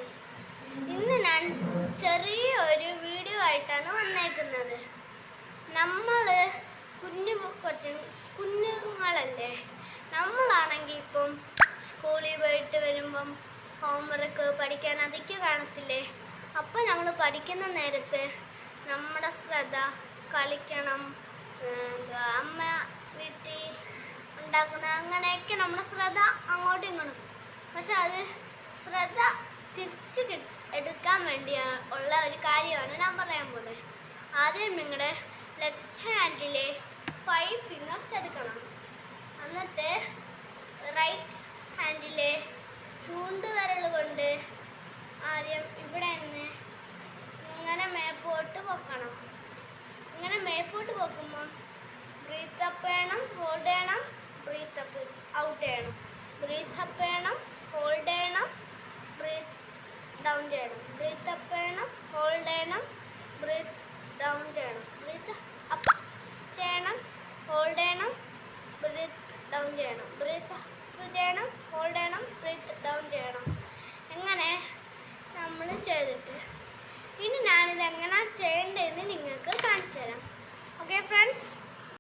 Friends, ഇന്ന് ഞാൻ ചെറിയൊരു വീഡിയോ ആയിട്ടാണ് വന്നേക്കുന്നത്. നമ്മൾ കുഞ്ഞുങ്ങളല്ലേ, നമ്മളാണെങ്കിൽ ഇപ്പം സ്കൂളിൽ പോയിട്ട് വരുമ്പം ഹോംവർക്ക് പഠിക്കാൻ അതൊക്കെ കാണത്തില്ലേ. അപ്പം നമ്മൾ പഠിക്കുന്ന നേരത്ത് നമ്മുടെ ശ്രദ്ധ കളിക്കണം, അമ്മ വീട്ടിൽ ഉണ്ടാക്കുന്ന അങ്ങനെയൊക്കെ നമ്മുടെ ശ്രദ്ധ അങ്ങോട്ടും ഇങ്ങോട്ടും. പക്ഷെ അത് ശ്രദ്ധ തിരിച്ച് എടുക്കാൻ വേണ്ടി ഉള്ള ഒരു കാര്യമാണ് ഞാൻ പറയാൻ പോകുന്നത്. ആദ്യം നിങ്ങളുടെ ലെഫ്റ്റ് ഹാൻഡിലെ 5 ഫിംഗേഴ്സ് എടുക്കണം. എന്നിട്ട് റൈറ്റ് ഹാൻഡിലെ ചൂണ്ടുവിരൽ കൊണ്ട് ആദ്യം ഇവിടെ നിന്ന് ഇങ്ങനെ മേപ്പോട്ട് പൊക്കണം. ഇങ്ങനെ മേപ്പോട്ട് പൊക്കുമ്പോൾ ബ്രീത്ത് അപ്പ് ചെയ്യണം, ഹോൾഡ് ചെയ്യണം, ബ്രീത്ത് അപ്പ് ഔട്ട് ചെയ്യണം, ബ്രീത്ത് അപ്പ് ചെയ്യണം, ഹോൾഡ് ചെയ്യണം, ബ്രീത്ത് ഡൗൺ ചെയ്യണം, ബ്രീത്ത് അപ്പ് ചെയ്യണം, ഹോൾഡ് ചെയ്യണം, ബ്രീത്ത് ഡൗൺ ചെയ്യണം, ബ്രീത്ത് അപ്പ് ചെയ്യണം, ഹോൾഡ് ചെയ്യണം, ബ്രീത്ത് ഡൗൺ ചെയ്യണം, ബ്രീത്ത് അപ്പ് ചെയ്യണം, ഹോൾഡ് ചെയ്യണം, ബ്രീത്ത് ഡൗൺ ചെയ്യണം. എങ്ങനെ നമ്മൾ ചെയ്തിട്ട് ഇനി ഞാനിത് എങ്ങനെ ചെയ്യേണ്ടതെന്ന് നിങ്ങൾക്ക് കാണിച്ചു തരാം. Okay friends.